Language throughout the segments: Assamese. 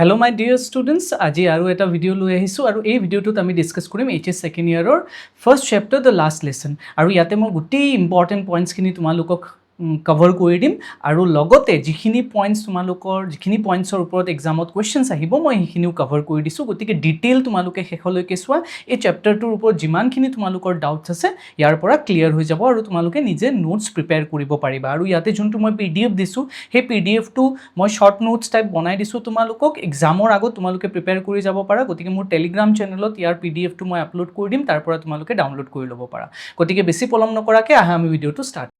Hello my dear students, আজি আৰু এটা ভিডিও লৈ আহিছো আৰু এই ভিডিওটোত আমি ডিসকাস কৰিম এইচএস সেকেন্ড ইয়াৰৰ first chapter the last lesson আৰু ইয়াতে মই গোটেই ইম্পৰ্টেন্ট পইণ্টছ খিনি তোমালোকক কভাৰ কৰি দিম আৰু লগতে যিখিনি পইণ্টছ তোমালোকৰ যিখিনি পইণ্টছৰ ওপৰত এক্সামত কোৱেশ্চনছ আহিব মই সেইখিনিও কভাৰ কৰি দিছো গতিকে ডিটেইল তোমালোকে শেষলৈকে চোৱা এই চেপ্টাৰটোৰ ওপৰত যিমানখিনি তোমালোকৰ ডাউটছ আছে ইয়াৰ পৰা ক্লিয়াৰ হৈ যাব আৰু তোমালোকে নিজে নোটছ প্ৰিপেয়াৰ কৰিব পাৰিবা আৰু ইয়াতে যোনটো মই পিডিএফ দিছো সেই পিডিএফটো মই শৰ্ট নোটছ টাইপ বনাই দিছো তোমালোকক এক্সামৰ আগত তোমালোকে প্ৰিপেয়াৰ কৰি যাব পাৰা গতিকে মোৰ টেলিগ্ৰাম চেনেলত ইয়াৰ পিডিএফটো মই আপলোড কৰি দিম তাৰ পৰা তোমালোকে ডাউনলোড কৰি ল'ব পাৰা গতিকে বেছি পলম নকৰাকে আহা আমি ভিডিওটো start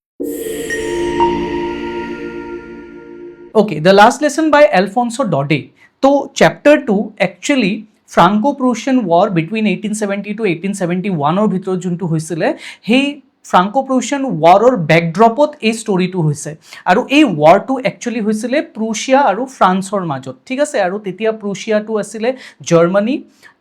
Okay, the last lesson by Alfonso Daudet. So, chapter 2 actually Franco-Prussian War between 1870 to 1871 or bhitor juntu hoisile he Franco-Prussian War or backdropot এই স্টোৰীটো হৈছে আৰু এই warটো actually হৈছিলে প্ৰুছিয়া আৰু ফ্ৰান্সৰ মাজত ঠিক আছে আৰু তেতিয়া প্ৰুছিয়াটো আছিলে জাৰ্মানী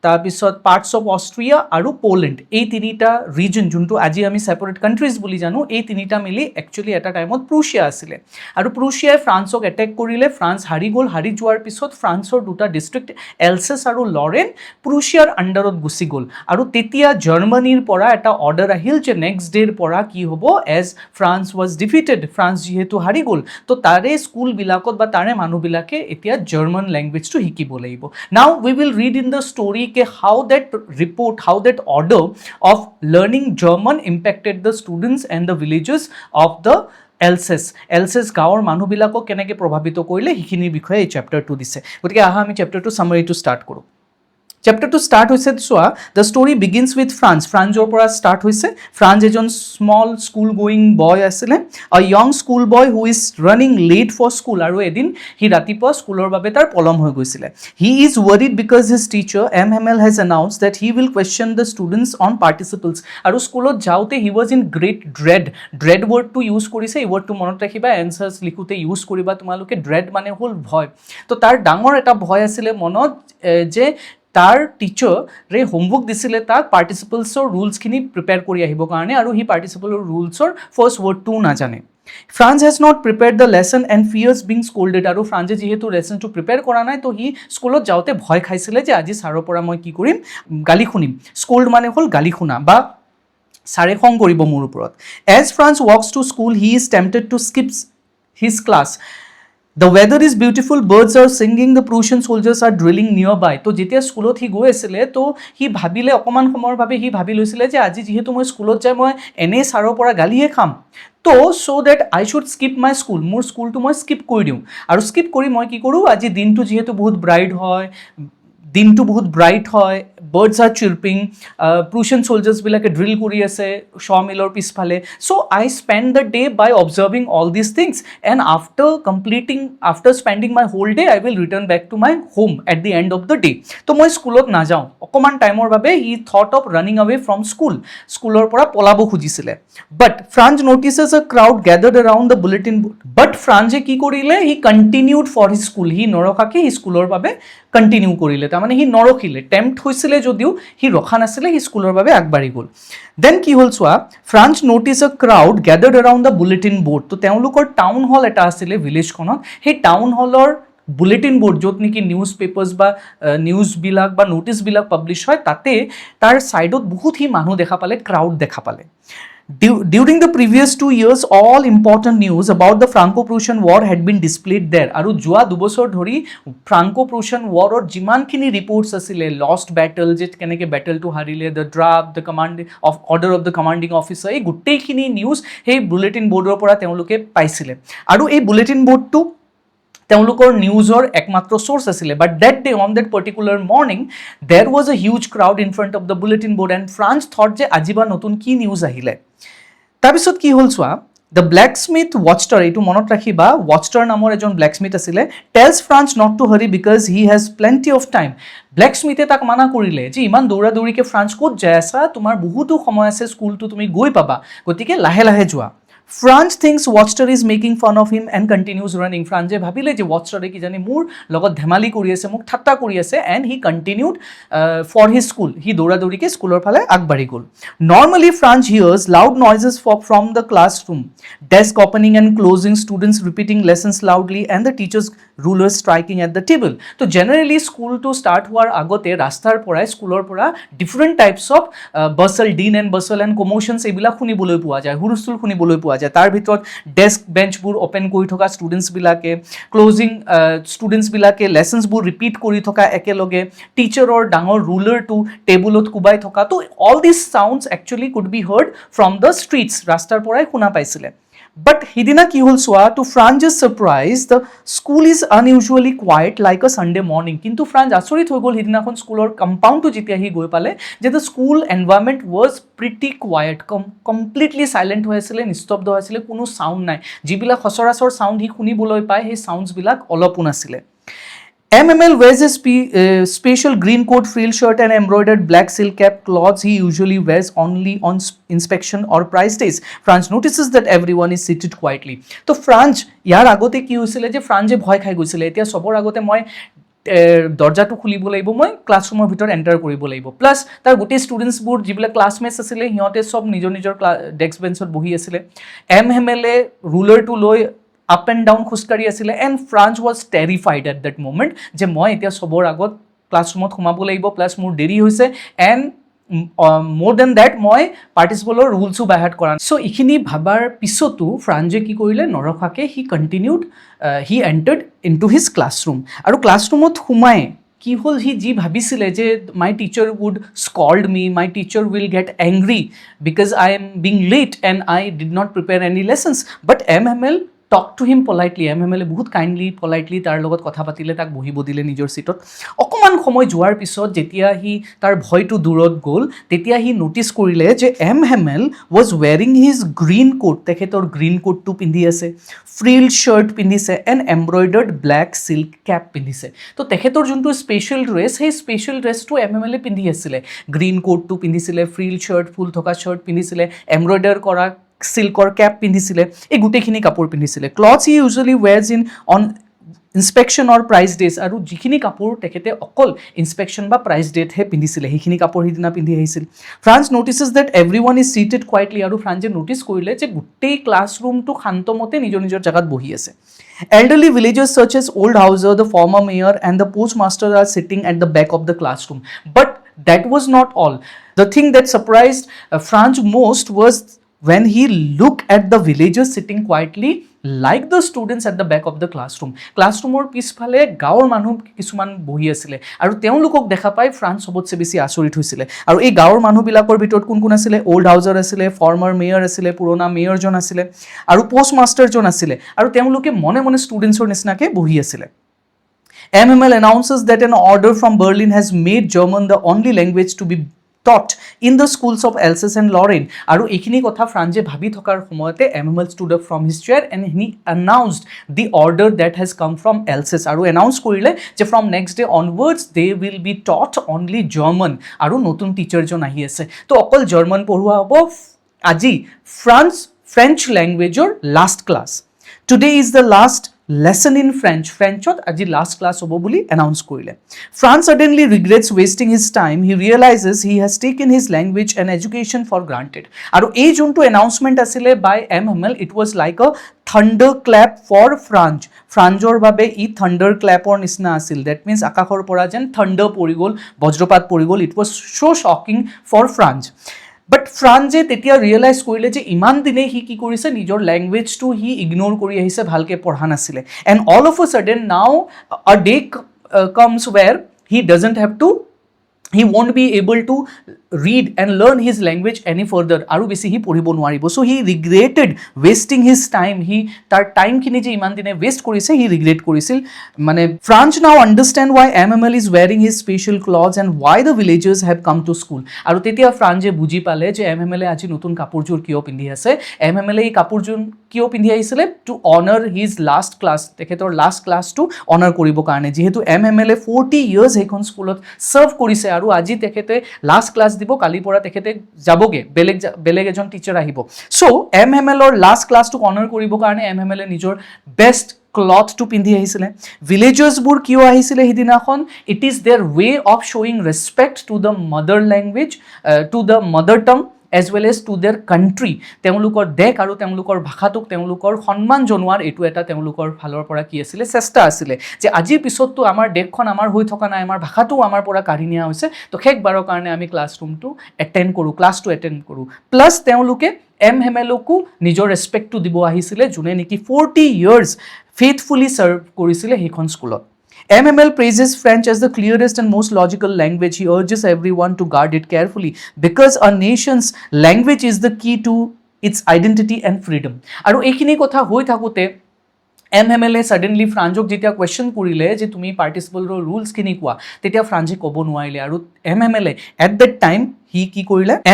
তাৰপিছত পাৰ্টস অফ অষ্ট্ৰিয়া আৰু পোলেণ্ড এই তিনিটা ৰিজন যোনটো আজি আমি সেপাৰেট কান্ট্ৰিজ বুলি জানো এই তিনিটা মিলি একচুয়ালি এটা টাইমত প্ৰুছিয়া আছিলে আৰু প্ৰুছিয়াই ফ্ৰান্সক এটেক কৰিলে ফ্ৰান্স হাৰি গ'ল হাৰি যোৱাৰ পিছত ফ্ৰান্সৰ দুটা ডিস্ট্ৰিক্ট এলছেছ আৰু লৰেন প্ৰুছিয়াৰ আন্ডাৰত গুচি গ'ল আৰু তেতিয়া জাৰ্মানীৰ পৰা এটা অৰ্ডাৰ আহিল যে নেক্সট ডেৰ পৰা কি হ'ব as Franz was defeated Franz যেহেতু হাৰি গ'ল তো তাৰে স্কুলবিলাকত বা তাৰে মানুহবিলাকে এতিয়া জাৰ্মান লেংগুৱেজটো শিকিব লাগিব now we will read in the story ke how that report how that order of learning German impacted the students and the villagers of the Alsace গাঁৱৰ মানুহবিলাকক কেনেকৈ প্ৰভাৱিত কৰিলে সেইখিনিৰ বিষয়ে এই চেপ্টাৰটো দিছে গতিকে আহা আমি চেপ্টাৰটো সামাৰিটো ষ্টাৰ্ট কৰোঁ Chapter 2 start hoise soa the story begins with France or pora start hoise France ejon small school going boy asile a young school boy who is running late for school aru edin hi ratipa schoolor babe tar polom hoi goisile he is worried because his teacher MML has announced that he will question the students on participles aru schoolot jaute he was in great dread word to use korise ei word to monot rakhiba answers likhute use koriba tumaloke dread mane hol bhoy to tar dangor eta bhoy asile monot je তাৰ টিচাৰে হোমৱৰ্ক দিছিলে তাক পাৰ্টিচিপলছৰ ৰুলছখিনি প্ৰিপেয়াৰ কৰি আহিবৰ কাৰণে আৰু হি পাৰ্টিচিপলৰ ৰুলছৰ ফাৰ্ষ্ট ৱৰ্ডটোও নাজানে France has not prepared the lesson and fears being scolded আৰু ফ্ৰান্সে যেহেতু লেসনটো প্ৰিপেয়াৰ কৰা নাই তো হি স্কুলত যাওঁতে ভয় খাইছিলে যে আজি ছাৰৰ পৰা মই কি কৰিম গালি শুনিম স্কোল্ড মানে হ'ল গালি শুনা বা ছাৰে খং কৰিব মোৰ ওপৰত as France walks to school he is tempted to skip his class The weather is beautiful, birds are singing, the Prussian soldiers are drilling nearby. তো যেতিয়া স্কুলত হি গৈ আছিলে তো হি ভাবিলে অকমান সময়ৰ বাবে হি ভাবি লৈছিলে যে আজি যেহেতু মই স্কুলত যাই মই এনে ছাৰৰ পৰা গালিয়ে খাম তো so that I should skip my school মোৰ স্কুলটো মই স্কিপ কৰি দিওঁ আৰু স্কিপ কৰি মই কি কৰোঁ আজি দিনটো যেহেতু বহুত ব্ৰাইট হয় দিনটো বহুত ব্ৰাইট হয় birds are chirping Prussian soldiers বিলাকে drill কৰি আছে sawmillৰ পিছফালে so I spend the day by observing all these things and after spending my whole day I will return back to my home at the end of the day তো মই স্কুলত নাযাওঁ অকমান টাইমৰ বাবে he thought of running away from school স্কুলৰ পৰা পলাব খুজিছিলে but Franz notices a crowd gathered around the bulletin board but Franz কি কৰিলে he continued for his school he নৰখাকে হি স্কুলৰ বাবে কন্টিনিউ কৰিলে তাৰমানে হি নৰখিলে টেম্পট হৈছিলে যদিও হি ৰখা নাছিলে হি স্কুলৰ বাবে আগবাঢ়ি গ'ল দেন কি হ'ল চোৱা Franz notice a crowd gathered around the bulletin board তো তেওঁলোকৰ টাউন হল এটা আছিলে ভিলেজখনত সেই টাউন হলৰ বুলেটিন বৰ্ড য'ত নেকি নিউজ পেপাৰ্ছ বা নিউজবিলাক বা নোটিছবিলাক পাব্লিছ হয় তাতে তাৰ ছাইডত বহুত হি মানুহ দেখা পালে ক্ৰাউড দেখা পালে During the previous 2 years, all important news about the Franco-Prussian War had been displayed there. আৰু যোৱা দুবছৰ ধৰি Franco-Prussian War or যিমানখিনি ৰিপৰ্টছ আছিলে লষ্ট বেটেল যে কেনেকৈ বেটেলটো হাৰিলে the draft the order of the commanding officer এই গোটেইখিনি নিউজ সেই বুলেটিন বৰ্ডৰ পৰা তেওঁলোকে পাইছিলে আৰু এই বুলেটিন বৰ্ডটো তেওঁলোকৰ নিউজৰ একমাত্ৰ সোৰ্স আছিলে but that day on that particular morning there was a huge crowd in front of the bulletin board and Franz thought যে আজি বা নতুন কি নিউজ আহিলে তাৰপিছত কি হ'ল চোৱা দ্য ব্লেকস্মিথ ৱাচটাৰ এইটো মনত ৰাখিবা ৱাচটাৰ নামৰ এজন ব্লেকস্মিথ আছিলে tells Franz not to hurry because he has plenty of time ব্লেকস্মিথে তাক মানা কৰিলে যে ইমান দৌৰা দৌৰিকৈ ফ্ৰান্স ক'ত যাই আছা তোমাৰ বহুতো সময় আছে স্কুলটো তুমি গৈ পাবা গতিকে লাহে লাহে যোৱা Franz thinks Wachter is making fun of him and continues running. ফ্ৰান্সে ভাবিলে যে ৱাটষ্টাৰে কিজানি মোৰ লগত ধেমালি কৰি আছে, মোক ঠাট্টা কৰি আছে, and he continued for his school. সি দৌৰা দৌৰিকৈ স্কুলৰ ফালে আগবাঢ়ি গ'ল। Normally Franz hears loud noises from the classroom, desk opening and closing, students repeating lessons loudly and the teacher's ruler striking at the table. তো জেনেৰেলি স্কুলটো ষ্টাৰ্ট হোৱাৰ আগতে ৰাস্তাৰ পৰাই, স্কুলৰ পৰা different types of bustle, din and bustle and commotions এইবিলাক শুনিবলৈ পোৱা যায়, হুলস্থুল শুনিবলৈ পোৱা যায়। তাৰ ভিতৰত ডেস্ক বেঞ্চবোৰ অ'পেন কৰি থকা ষ্টুডেণ্টছবিলাকে, ক্লজিং ষ্টুডেণ্টছবিলাকে লেচনছবোৰ ৰিপিট কৰি থকা একেলগে, টিচাৰৰ ডাঙৰ ৰুলাৰটো টেবুলত কোবাই থকা। তো all this sounds actually could be heard from the streets, ৰাস্তাৰ পৰাই শুনা পাইছিলে। বাট সিদিনা কি হ'ল চোৱা, to Franz surprise the school is unusually quiet like a Sunday morning. কিন্তু ফ্ৰান্স আচৰিত হৈ গ'ল সিদিনাখন স্কুলৰ কম্পাউণ্ডটো যেতিয়া সি গৈ পালে, যে the school environment was pretty quit, completely silent হৈ আছিলে, নিস্তব্ধ হৈ আছিলে, কোনো চাউণ্ড নাই। যিবিলাক সচৰাচৰ চাউণ্ড সি শুনিবলৈ পায়, সেই চাউণ্ডছবিলাক অলপো নাছিলে। MML wears a special green coat, frill shirt and embroidered black silk cap, clothes he usually wears only on inspection or prize days. France notices that everyone is seated quietly. তো ফ্ৰান্স ইয়াৰ আগতে কি হৈছিলে, যে ফ্ৰান্সে ভয় খাই গৈছিলে, এতিয়া চবৰ আগতে মই দৰ্জাটো খুলিব লাগিব, মই ক্লাছৰুমৰ ভিতৰত এণ্টাৰ কৰিব লাগিব। প্লাছ তাৰ গোটেই ষ্টুডেণ্টছবোৰ যিবিলাক ক্লাছমেটছ আছিলে, সিহঁতে চব নিজৰ নিজৰ ডেস্ক বেঞ্চত বহি আছিলে। MMLে ৰুলাৰটো লৈ আপ এণ্ড ডাউন খোজকাঢ়ি আছিলে, and Franz was terrified at that moment, যে মই এতিয়া চবৰ আগত ক্লাছৰুমত সোমাব লাগিব, প্লাছ মোৰ দেৰি হৈছে, এণ্ড মোৰ দেন ডেট মই পাৰ্টিচিপেলৰ ৰুলছো বাইহাৰ্ট কৰা। চ' এইখিনি ভাবাৰ পিছতো ফ্ৰান্সে কি কৰিলে, নৰখাকে he continued, he entered in to his classroom. আৰু ক্লাছৰুমত সোমাই কি হ'ল, সি যি ভাবিছিলে যে my teacher would scold me, my teacher will get angry because I am being late and I did not prepare any lessons. But MML talk to him politely. MMLে বহুত কাইণ্ডলি পলাইটলি তাৰ লগত কথা পাতিলে, তাক বহিব দিলে নিজৰ ছিটত। অকণমান সময় যোৱাৰ পিছত যেতিয়া সি তাৰ ভয়টো দূৰত গ'ল, তেতিয়া সি ন'টিছ কৰিলে যে MML was wearing his green coat. তেখেতৰ গ্ৰীণ কোটটো পিন্ধি আছে, ফ্ৰিল শ্বাৰ্ট পিন্ধিছে, and embroidered black silk cape পিন্ধিছে। তো তেখেতৰ যোনটো স্পেচিয়েল ড্ৰেছ, সেই স্পেচিয়েল ড্ৰেছটো MMLে পিন্ধি আছিলে। গ্ৰীণ কোটটো পিন্ধিছিলে, ফ্ৰিল শ্বাৰ্ট, ফুল থকা শ্বাৰ্ট পিন্ধিছিলে, এম্ব্ৰইডাৰ কৰা চিল্কৰ কেপ পিন্ধিছিলে, এই গোটেইখিনি কাপোৰ পিন্ধিছিলে। Clothes he usually wears in on inspection or prize days. আৰু যিখিনি কাপোৰ তেখেতে অকল ইনস্পেকশ্যন বা প্ৰাইজ ডেতহে পিন্ধিছিলে, সেইখিনি কাপোৰ সিদিনা পিন্ধি আহিছিল। Franz notices that everyone is seated quietly. আৰু ফ্ৰান্সে ন'টিছ কৰিলে যে গোটেই ক্লাছৰুমটো শান্তমতে নিজৰ নিজৰ জেগাত বহি আছে। Elderly villagers such as Old Hauser, the former mayor and the postmaster are sitting at the back of the classroom. But that was not all. The thing that surprised France most was when he looked at the villagers sitting quietly like the students at the back of the classroom. ক্লাছৰুমৰ পিছফালে গাঁৱৰ মানুহ কিছুমান বহি আছিলে, আৰু তেওঁলোকক দেখা পাই ফ্ৰান্স চবতছে বেছি আচৰিত হৈছিলে। আৰু এই গাঁৱৰ মানুহবিলাকৰ ভিতৰত কোন কোন আছিলে? ওল্ড হাউজাৰ আছিলে, ফৰ্মাৰ মেয়ৰ আছিলে, পুৰণা মেয়ৰজন আছিলে, আৰু পোষ্ট মাষ্টাৰজন আছিলে, আৰু তেওঁলোকে মনে মনে ষ্টুডেণ্টছৰ নিচিনাকৈ বহি আছিলে। MML announces that an order from Berlin has made German the only language to be taught in the schools of Alsace and Lorraine. আৰু এইখিনি কথা ফ্ৰান্সে ভাবি থকাৰ সময়তে MML stood up from his chair and he announced the order that has come from Alsace. আৰু এনাউন্স কৰিলে যে from next day onwards they will be taught only German. আৰু নতুন টিচাৰজন আহি আছে, তো অকল জাৰ্মান পঢ়োৱা হ'ব। আজি ফ্ৰেঞ্চ লেংগুৱেজৰ last class, today is the last lesson in ফ্ৰেঞ্চত আজি লাষ্ট ক্লাছ হ'ব বুলি এনাউন্স কৰিলে। Franz suddenly regrets wasting his time. He realizes he has taken his language and education for granted. আৰু এই যোনটো এনাউন্সমেণ্ট আছিলে বাই MML, it was like a thunder clap for France. ফ্ৰান্সৰ বাবে ই থাণ্ডাৰ ক্লেপৰ নিচিনা আছিল। ডেট মিনছ আকাশৰ পৰা যেন থাণ্ডাৰ পৰি গ'ল, বজ্ৰপাত পৰি গ'ল। It was so' shocking for Franz. But ফ্ৰান্সে তেতিয়া ৰিয়েলাইজ কৰিলে যে ইমান দিনে সি কি কৰিছে, নিজৰ লেংগুৱেজটো সি ইগন'ৰ কৰি আহিছে, ভালকৈ পঢ়া নাছিলে। And all of a sudden now a day comes where he doesn't have to, he won't be able to read and learn his language any further. আৰু বেছি সি পঢ়িব নোৱাৰিব। চ' he regretted wasting his time. সি তাৰ টাইমখিনি যে ইমান দিনে ৱেষ্ট কৰিছে, সি ৰিগ্ৰেট কৰিছিল। মানে France now understand why MML is wearing his special clothes and why the villagers have come to school. আৰু তেতিয়া ফ্ৰান্সে বুজি পালে যে MML আজি নতুন কাপোৰযোৰ কিয় পিন্ধি আছে। MML এই কাপোৰযোৰ কিয় পিন্ধি আহিছিলে? টু অনাৰ হিজ লাষ্ট ক্লাছ, তেখেতৰ লাষ্ট ক্লাছটো অনাৰ কৰিবৰ কাৰণে। যিহেতু MML 40 years সেইখন স্কুলত ছাৰ্ভ কৰিছে, আৰু আজি তেখেতে লাষ্ট ক্লাছ দিব, কালিৰ পৰা তেখেতে যাবগে, বেলেগ এজন টিচাৰ আহিব। চ' MML ৰ লাষ্ট ক্লাছটোক অনাৰ কৰিবৰ কাৰণে MML নিজৰ বেষ্ট ক্লথটো পিন্ধি আহিছিলে। ভিলেজাৰ্ছবোৰ কিয় আহিছিলে সিদিনাখন? It is their way of শ্ব'য়িং respect to the mother language, to the mother tongue as well as to their country. তেওঁলোকৰ দেশ আৰু তেওঁলোকৰ ভাষাটোক তেওঁলোকৰ সন্মান জনোৱাৰ এইটো এটা তেওঁলোকৰ ফালৰ পৰা কি আছিলে? চেষ্টা আছিলে যে আজিৰ পিছততো আমাৰ দেশখন আমাৰ হৈ থকা নাই, আমাৰ ভাষাটোও আমাৰ পৰা কাঢ়ি নিয়া হৈছে, তো শেষবাৰৰ কাৰণে আমি ক্লাছটো এটেণ্ড কৰোঁ। প্লাছ তেওঁলোকে MMLকো নিজৰ ৰেচপেক্টটো দিব আহিছিলে, যোনে নেকি 40 years faithfully serve কৰিছিলে সেইখন স্কুলত। MML praises French as the clearest and most logical language. He urges everyone to guard it carefully because a nation's language is the key to its identity and freedom. আৰু এইখিনি কথা হৈ থাকোঁতে MMLে ছাডেনলি ফ্ৰান্সক যেতিয়া কুৱেশ্যন কৰিলে যে তুমি পাৰ্টিচিপলৰ ৰুলছখিনি কোৱা, তেতিয়া ফ্ৰান্সে ক'ব নোৱাৰিলে। আৰু MMLে এট দেট টাইম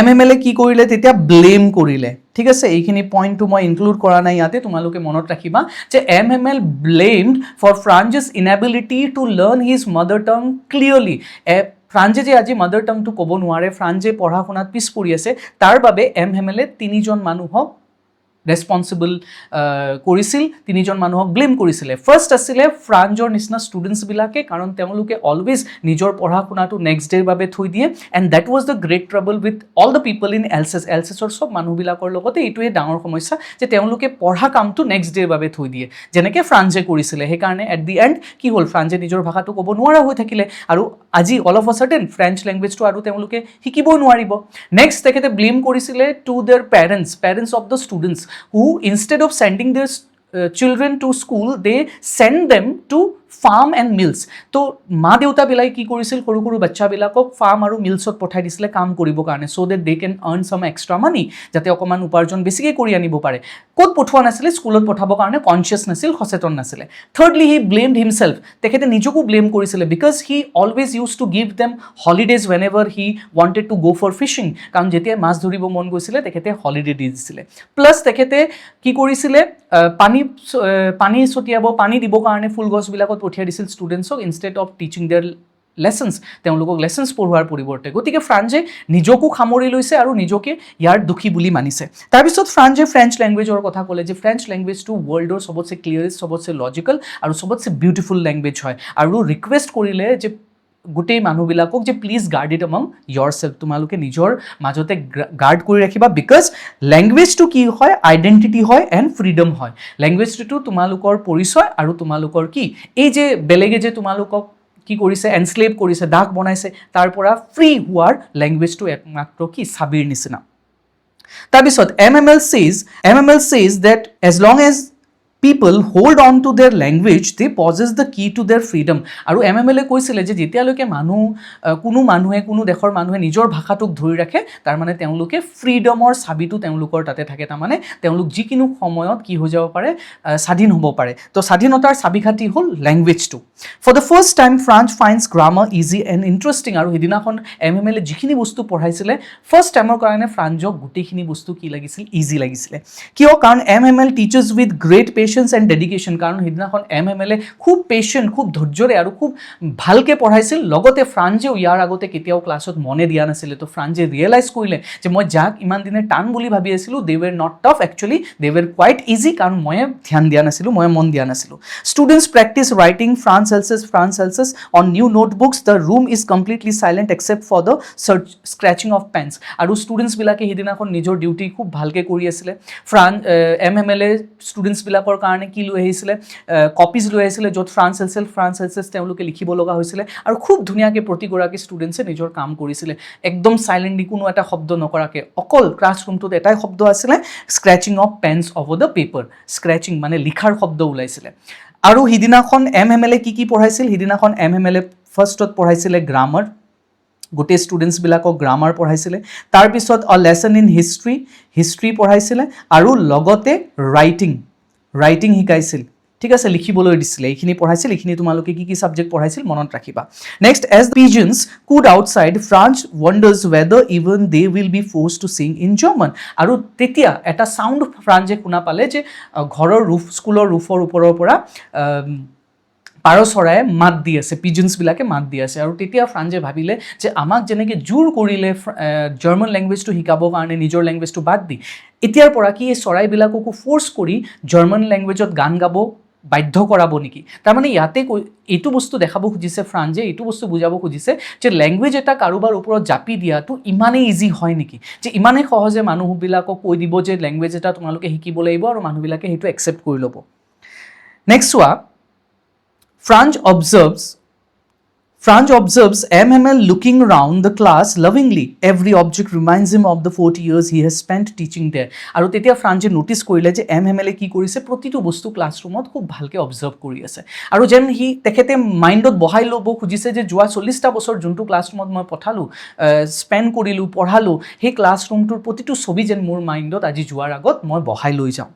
MMLে কি কৰিলে তেতিয়া ব্লেম কৰিলে। ঠিক আছে, এইখিনি পইণ্টটো মই ইনক্লুড কৰা নাই ইয়াতে, তোমালোকে মনত ৰাখিবা যে MML blamed for Franz's inability to learn his mother tongue clearly. ফ্ৰান্সে যে আজি মাদাৰ টাংটো ক'ব নোৱাৰে, ফ্ৰান্সে পঢ়া শুনাত পিছ পৰি আছে, তাৰ বাবে MMLে 3জন মানুহক ৰেছপনচিবল কৰিছিল, 3জন মানুহক ব্লেম কৰিছিলে। ফাৰ্ষ্ট আছিলে ফ্ৰান্সৰ নিচিনা ষ্টুডেণ্টছবিলাকে, কাৰণ তেওঁলোকে অলৱেজ নিজৰ পঢ়া শুনাটো নেক্সট ডেৰ বাবে থৈ দিয়ে, and that was the great trouble with all the people in Alsace চব মানুহবিলাকৰ লগতে এইটোৱে ডাঙৰ সমস্যা যে তেওঁলোকে পঢ়া কামটো নেক্সট ডেৰ বাবে থৈ দিয়ে, যেনেকৈ ফ্ৰান্সে কৰিছিলে। সেইকাৰণে এট দি এণ্ড কি হ'ল, ফ্ৰান্সে নিজৰ ভাষাটো ক'ব নোৱাৰা হৈ থাকিলে, আৰু আজি all of a sudden French লেংগুৱেজটো আৰু তেওঁলোকে শিকিবই নোৱাৰিব। নেক্সট তেখেতে ব্লেম কৰিছিলে to their parents of the students who instead of sending their children to school, they send them to farm and mills. তো মা দেউতাবিলাকে কি কৰিছিল, সৰু সৰু বাচ্চাবিলাকক ফাৰ্ম আৰু মিলছত পঠাই দিছিলে কাম কৰিবৰ কাৰণে, চ' দেট দে কেন আৰ্ণ চাম এক্সট্ৰা মানি, যাতে অকণমান উপাৰ্জন বেছিকৈ কৰি আনিব পাৰে। ক'ত পঠোৱা নাছিলে? স্কুলত পঠাবৰ কাৰণে কনচিয়াছ নাছিল, সচেতন নাছিলে। থাৰ্ডলি হি ব্লেমড হিমছেল্ফ, তেখেতে নিজকো ব্লেম কৰিছিলে, because he always use to give them holidays when ever he wanted two গ' ফৰ ফিছিং, কাৰণ যেতিয়া মাছ ধৰিব মন গৈছিলে তেখেতে হলিডে দি দিছিলে। প্লাছ তেখেতে কি কৰিছিলে, পানী ছটিয়াব, পানী দিবৰ কাৰণে ফুল গছবিলাকত পঠিয়াই দিছিল ষ্টুডেণ্টছক, instead of teaching their lessons, তেওঁলোকক লেচনছ পঢ়োৱাৰ পৰিৱৰ্তে। গতিকে ফ্ৰান্সে নিজকো সামৰি লৈছে আৰু নিজকে ইয়াৰ দোষী বুলি মানিছে। তাৰপিছত ফ্ৰান্সে ফ্ৰেঞ্চ লেংগুৱেজৰ কথা ক'লে যে ফ্ৰেঞ্চ লেংগুৱেজটো ৱৰ্ল্ডৰ চবতছে ক্লিয়াৰেষ্ট, চবতছে লজিকেল আৰু চবতছে বিউটিফুল লেংগুৱেজ হয়, আৰু ৰিকুৱেষ্ট কৰিলে যে গোটেই মানুহবিলাকক যে please guard it among yourself, তোমালোকে নিজৰ মাজতে গাৰ্ড কৰি ৰাখিবা, বিকজ লেংগুৱেজটো কি হয়, আইডেণ্টিটি হয় এণ্ড ফ্ৰীডম হয়। লেংগুৱেজটো তোমালোকৰ পৰিচয় আৰু তোমালোকৰ কি, এই যে বেলেগে যে তোমালোকক কি কৰিছে, এনশ্লেভ কৰিছে, দাস বনাইছে, তাৰ পৰা ফ্ৰী হোৱাৰ লেংগুৱেজটো একমাত্ৰ কি চাবিৰ নিচিনা। তাৰপিছত MML says that as long as people hold on to their language, they possess the key to their freedom. আৰু MMLে কৈছিলে যে যেতিয়ালৈকে কোনো দেশৰ মানুহে নিজৰ ভাষাটোক ধৰি ৰাখে, তাৰমানে তেওঁলোকে ফ্ৰীডমৰ চাবিটো তেওঁলোকৰ তাতে থাকে, তাৰমানে তেওঁলোক যিকোনো সময়ত কি হৈ যাব পাৰে, স্বাধীন হ'ব পাৰে। তো স্বাধীনতাৰ চাবিকাঠি হ'ল লেংগুৱেজটো। For the first time Franz finds grammar easy and interesting. আৰু সেইদিনাখন MMLে যিখিনি বস্তু পঢ়াইছিলে, ফাৰ্ষ্ট টাইমৰ কাৰণে ফ্ৰান্সক গোটেইখিনি বস্তু কি লাগিছিল, ইজি লাগিছিলে। কিয়? কাৰণ MML teachers with great patience and dedication. কাৰণ সেইদিনাখন MMLে খুব পেচেণ্ট, খুব ধৈৰ্যৰে আৰু খুব ভালকৈ পঢ়াইছিল, লগতে ফ্ৰান্সেও ইয়াৰ আগতে কেতিয়াও ক্লাছত মনে দিয়া নাছিলে। তো ফ্ৰান্সে ৰিয়েলাইজ কৰিলে যে মই যাক ইমান দিনে টান বুলি ভাবি আছিলোঁ, they were not tough, actually they were quite easy, কাৰণ মই ধ্যান দিয়া নাছিলোঁ, মই মন দিয়া নাছিলোঁ। Students practise writing France Alsace on new notebooks, the room is completely silent except for the scratching of pens. আৰু ষ্টুডেণ্টছবিলাকে সেইদিনাখন নিজৰ ডিউটি খুব ভালকৈ কৰি আছিলে। MMLে ষ্টুডেণ্টছবিলাকৰ কাৰণে কি লৈ আহিছিলে, কপিজ লৈ আহিছিলে, য'ত ফ্ৰান্স এলচেছ তেওঁলোকে লিখিব লগা হৈছিলে, আৰু খুব ধুনীয়াকৈ প্ৰতিগৰাকী ষ্টুডেণ্টছে নিজৰ কাম কৰিছিলে, একদম চাইলেণ্টলি, কোনো এটা শব্দ নকৰাকৈ। অকল ক্লাছৰুমটোত এটাই শব্দ আছিলে, scratching of pens over the paper. Scratching মানে লিখাৰ শব্দ ওলাইছিলে। আৰু সিদিনাখন MMLে কি পঢ়াইছিল, সিদিনাখন MMLে ফাৰ্ষ্টত পঢ়াইছিলে গ্ৰামাৰ, গোটেই ষ্টুডেণ্টছবিলাকক গ্ৰামাৰ পঢ়াইছিলে। তাৰপিছত লেচন ইন হিষ্ট্ৰী পঢ়াইছিলে, আৰু লগতে ৰাইটিং শিকাইছিল। ঠিক আছে, লিখিবলৈ দিছিলে, এইখিনি পঢ়াইছিল। এইখিনি তোমালোকে কি ছাবজেক্ট পঢ়াইছিল মনত ৰাখিবা। Next, as pigeons cooed outside, Franz wonders whether even they will be forced to sing in German. আৰু তেতিয়া এটা চাউণ্ড ফ্ৰান্সে শুনা পালে যে ঘৰৰ স্কুলৰ ৰুফৰ ওপৰৰ পৰা পাৰ চৰায়ে মাত দি আছে, পিজনছবিলাকে মাত দি আছে। আৰু তেতিয়া ফ্ৰান্সে ভাবিলে যে আমাক যেনেকৈ জোৰ কৰিলে জাৰ্মান লেংগুৱেজটো শিকাবৰ কাৰণে নিজৰ লেংগুৱেজটো বাদ দি, এতিয়াৰ পৰা কি এই চৰাইবিলাককো ফ'ৰ্চ কৰি জাৰ্মান লেংগুৱেজত গান গাব বাধ্য কৰাব নেকি? তাৰমানে ইয়াতে এইটো বস্তু দেখাব খুজিছে ফ্ৰান্সে, এইটো বস্তু বুজাব খুজিছে যে লেংগুৱেজ এটা কাৰোবাৰ ওপৰত জাপি দিয়াটো ইমানেই ইজি হয় নেকি, যে ইমানেই সহজে মানুহবিলাকক কৈ দিব যে লেংগুৱেজ এটা তোমালোকে শিকিব লাগিব আৰু মানুহবিলাকে সেইটো একচেপ্ট কৰি ল'ব। নেক্সট চোৱা, France observes MML looking round the class lovingly. Every object reminds him of the 40 years he has spent teaching there. আৰু তেতিয়া ফ্ৰান্সে নোটিছ কৰিলে যে MML কি কৰিছে, প্ৰতিটো বস্তু ক্লাছৰুমত খুব ভালকৈ অবজাৰ্ভ কৰি আছে। আৰু যেন তেখেতে মাইণ্ডত বহাই ল'ব খুজিছে যে যোৱা 40টা বছৰ যোনটো ক্লাছৰুমত মই পঠালোঁ, স্পেণ্ড কৰিলোঁ, পঢ়ালোঁ, সেই ক্লাছৰুমটোৰ প্ৰতিটো ছবি যেন মোৰ মাইণ্ডত আজি যোৱাৰ আগত মই বহাই লৈ যাওঁ।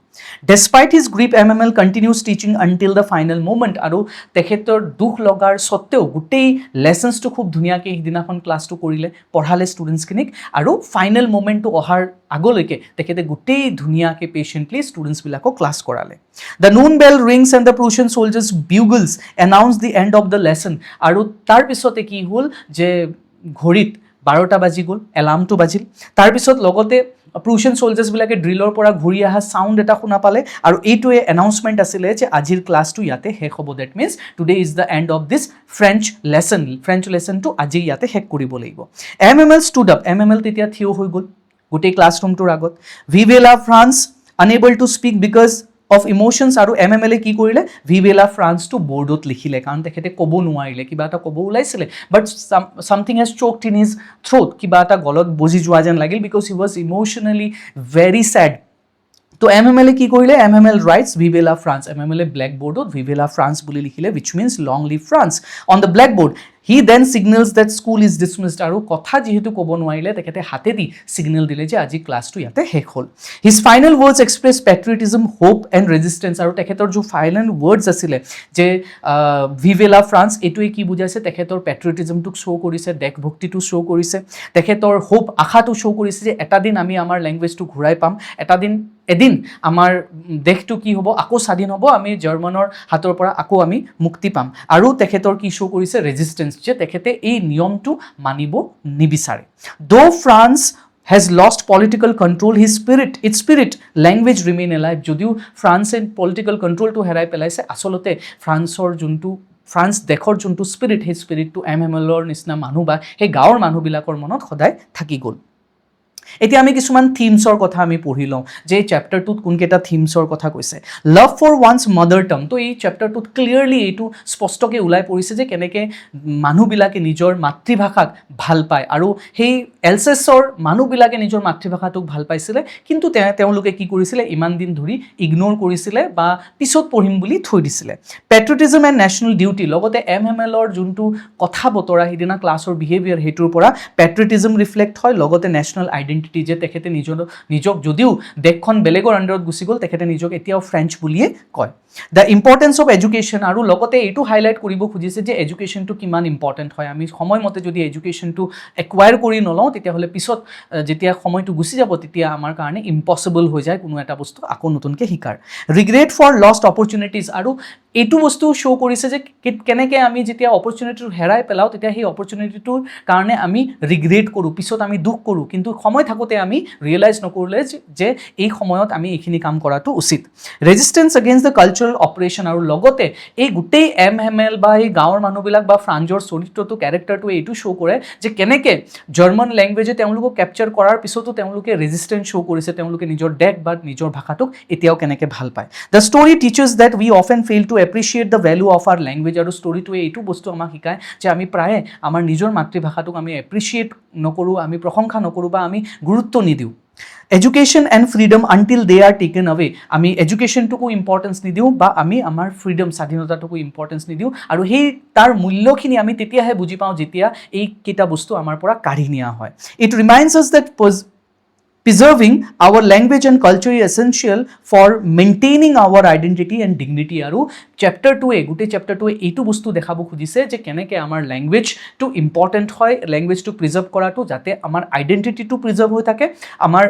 Despite his grief, MML continues teaching until the final moment. আৰু তেখেতৰ দুখ লগাৰ স্বত্তেও গোটেই লেসনছটো খুব ধুনীয়াকৈ সিদিনাখন ক্লাছটো কৰিলে, পঢ়ালে ষ্টুডেণ্টছখিনিক, আৰু ফাইনেল মোমেণ্টটো অহাৰ আগলৈকে তেখেতে গোটেই ধুনীয়াকৈ পেচেণ্টলি ষ্টুডেণ্টছবিলাকক ক্লাছ কৰালে। The noon bell rings and the Prussian soldiers' bugles announce the end of the lesson. আৰু তাৰপিছতে কি হ'ল যে ঘড়ীত 12টা বাজি গ'ল, এলাৰ্মটো বাজিল। তাৰপিছত লগতে প্ৰুছিয়ান ছলজাৰ্ছবিলাকে ড্ৰিলৰ পৰা ঘূৰি অহা চাউণ্ড এটা শুনা পালে, আৰু এইটোৱে এনাউন্সমেণ্ট আছিলে যে আজিৰ ক্লাছটো ইয়াতে শেষ হ'ব। That means today is the end of this French লেচনটো আজি ইয়াতে শেষ কৰিব লাগিব। MML ষ্টুড আপ, MML তেতিয়া থিয় হৈ গ'ল গোটেই ক্লাছৰুমটোৰ আগত। ভিভে লা France, unable to speak because of emotions, আৰু MML কি কৰিলে, ভিভে লা ফ্ৰান্সটো বৰ্ডত লিখিলে, কাৰণ তেখেতে ক'ব নোৱাৰিলে, কিবা এটা ক'ব ওলাইছিলে, but something has choked in his throat, কিবা এটা গলত বজি যোৱা যেন লাগিল, because he was emotionally very sad. তো MML কি কৰিলে, MML ৰাইটছ ভিভে লা ফ্ৰান্স, MML ব্লেক বৰ্ডত ভিভে লা ফ্ৰান্স বুলি লিখিলে, which means long live France on the blackboard. He then signals that school is dismissed, আৰু কথা যিহেতু ক'ব নোৱাৰিলে তেখেতে হাতেদি ছিগনেল দিলে যে আজি ক্লাছটো ইয়াতে শেষ হ'ল। His final words express পেট্ৰিয়টিজম, hope and resistance, আৰু তেখেতৰ যি ফাইনেল ৱৰ্ডছ আছিলে যে ভিভে লা ফ্ৰান্স, এইটোৱে কি বুজাইছে, তেখেতৰ পেট্ৰিয়টিজমটোক শ্ব' কৰিছে, দেশভক্তিটো শ্ব' কৰিছে, তেখেতৰ হোপ আশাটো শ্ব' কৰিছে যে এটা দিন আমি আমাৰ লেংগুৱেজটো ঘূৰাই পাম, এদিন আমাৰ দেশটো কি হ'ব, আকৌ স্বাধীন হ'ব, আমি জাৰ্মানৰ হাতৰ পৰা আকৌ আমি মুক্তি পাম। আৰু তেখেতৰ কি শ্ব' কৰিছে, ৰেজিষ্টেঞ্চ, যে তেখেতে এই নিয়মটো মানিব নিবিচাৰে। দো France has lost political control, its spirit, language remain alive. যদিও ফ্ৰান্সে পলিটিকেল কণ্ট্ৰলটো হেৰাই পেলাইছে, আচলতে ফ্ৰান্স দেশৰ যোনটো স্পিৰিট, সেই স্পিৰিটটো MMLৰ নিচিনা মানুহ বা সেই গাঁৱৰ মানুহবিলাকৰ মনত সদায় থাকি গ'ল। এতিয়া আমি কিছুমান থিমছৰ কথা আমি পঢ়ি লওঁ যে এই চেপ্টাৰটোত কোনকেইটা থিমছৰ কথা কৈছে। লাভ ফৰ ওৱানছ মাদাৰ টাং, তো এই চেপ্টাৰটোত ক্লিয়াৰলি এইটো স্পষ্টকৈ ওলাই পৰিছে যে কেনেকৈ মানুহবিলাকে নিজৰ মাতৃভাষাক ভাল পায়, আৰু সেই এলছেছৰ মানুহবিলাকে নিজৰ মাতৃভাষাটোক ভাল পাইছিলে, কিন্তু তেওঁলোকে কি কৰিছিলে, ইমান দিন ধৰি ইগন'ৰ কৰিছিলে বা পিছত পঢ়িম বুলি থৈ দিছিলে। পেট্ৰিয়টিজম এণ্ড নেশ্যনেল ডিউটি, লগতে MMLৰ যোনটো কথা বতৰা সিদিনা ক্লাছৰ বিহেভিয়াৰ, সেইটোৰ পৰা পেট্ৰিয়টিজম ৰিফ্লেক্ট হয়, লগতে নেশ্যনেল আইডেণ্টিটি, যে তেখেতে নিজক যদিও দেশখন বেলেগৰ আণ্ডাৰত গুচি গ'ল, তেখেতে নিজক এতিয়াও ফ্ৰেঞ্চ বুলিয়ে কয়। দ্য ইম্পৰ্টেঞ্চ অফ এডুকেশ্যন, আৰু লগতে এইটো হাইলাইট কৰিব খুজিছে যে এডুকেশ্যনটো কিমান ইম্পৰ্টেণ্ট হয়। আমি সময়মতে যদি এডুকেশ্যনটো একুৱায়াৰ কৰি নলওঁ, তেতিয়াহ'লে পিছত যেতিয়া সময়টো গুচি যাব, তেতিয়া আমাৰ কাৰণে ইম্পচিবল হৈ যায় কোনো এটা বস্তু আকৌ নতুনকৈ শিকাৰ। ৰিগ্ৰেট ফৰ লষ্ট অপৰচুনিটিজ, আৰু এইটো বস্তু শ্ব' কৰিছে যে কেনেকৈ আমি যেতিয়া অপৰচুনিটিটো হেৰাই পেলাওঁ, তেতিয়া সেই অপৰচুনিটিটোৰ কাৰণে আমি ৰিগ্ৰেট কৰোঁ, পিছত আমি দুখ কৰোঁ, কিন্তু সময় থাকোঁতে আমি ৰিয়েলাইজ নকৰিলে যে এই সময়ত আমি এইখিনি কাম কৰাটো উচিত। Resistance against the cultural operation, আৰু লগতে এই গোটেই MML বা এই গাঁৱৰ মানুহবিলাক বা ফ্ৰান্সৰ চৰিত্ৰটো, কেৰেক্টাৰটোৱে এইটো শ্ব' কৰে যে কেনেকৈ জাৰ্মান লেংগুৱেজে তেওঁলোকক কেপচাৰ কৰাৰ পিছতো তেওঁলোকে ৰেজিষ্টেঞ্চ শ্ব' কৰিছে, তেওঁলোকে নিজৰ দেশ বা নিজৰ ভাষাটোক এতিয়াও কেনেকৈ ভাল পায়। The story teaches that we often fail to appreciate the value of our language, আৰু ষ্টৰিটোৱে এইটো বস্তু আমাক শিকায় যে আমি প্ৰায়ে আমাৰ নিজৰ মাতৃভাষাটোক আমি এপ্ৰিচিয়েট নকৰোঁ, আমি প্ৰশংসা নকৰোঁ বা আমি গুৰুত্ব নিদিওঁ। Education and freedom until De R taken আৱে, আমি এডুকেশ্যনটোকো ইম্পৰ্টেঞ্চ নিদিওঁ বা আমি আমাৰ ফ্ৰীডম, স্বাধীনতাটোকো ইম্পৰ্টেঞ্চ নিদিওঁ, আৰু সেই তাৰ মূল্যখিনি আমি তেতিয়াহে বুজি পাওঁ যেতিয়া এইকেইটা বস্তু আমাৰ পৰা কাঢ়ি নিয়া হয়। ইট ৰিমাইণ্ডছ আছ that preserving our language and culture is essential for maintaining our identity and dignity, আৰু গোটেই চেপ্টাৰটোৱে এইটো বস্তু দেখাব খুজিছে যে কেনেকৈ আমাৰ লেংগুৱেজটো ইম্পৰ্টেণ্ট হয়, লেংগুৱেজটো প্ৰিজাৰ্ভ কৰাটো, যাতে আমাৰ আইডেণ্টিটিটো প্ৰিজাৰ্ভ হৈ থাকে, আমাৰ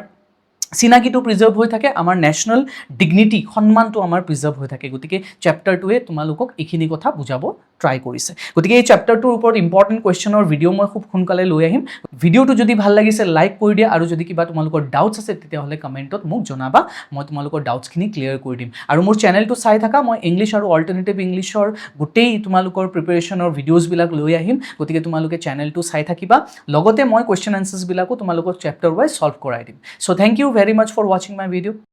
চিনাকিটো প্ৰিজাৰ্ভ হৈ থাকে, আমাৰ নেশ্যনেল ডিগনিটি সন্মানটো আমাৰ প্ৰিজাৰ্ভ হৈ থাকে। গতিকে চেপ্টাৰ 2-এ তোমালোকক এইখিনি কথা বুজাব ট্ৰাই কৰিছে। গতিকে এই চেপ্টাৰটোৰ ওপৰত ইম্পৰ্টেণ্ট কুৱেশ্যনৰ ভিডিঅ' মই খুব সোনকালে লৈ আহিম। ভিডিঅ'টো যদি ভাল লাগিছে লাইক কৰি দিয়া, আৰু যদি কিবা তোমালোকৰ ডাউটছ আছে তেতিয়াহ'লে কমেণ্টত মোক জনাবা, মই তোমালোকৰ ডাউটছখিনি ক্লিয়াৰ কৰি দিম। আৰু মোৰ চেনেলটো চাই থাকা, মই ইংলিছ আৰু অল্টাৰনেটিভ ইংলিছৰ গোটেই তোমালোকৰ প্ৰিপেৰেশ্যনৰ ভিডিঅ'ছবিলাক লৈ আহিম। গতিকে তোমালোকে চেনেলটো চাই থাকিবা, লগতে মই কুৱেশ্যন এনচাৰ্ছবিলাকো তোমালোকক চেপ্টাৰ ৱাইজ ছল্ভ কৰাই দিম। So' thank you very much for watching my video.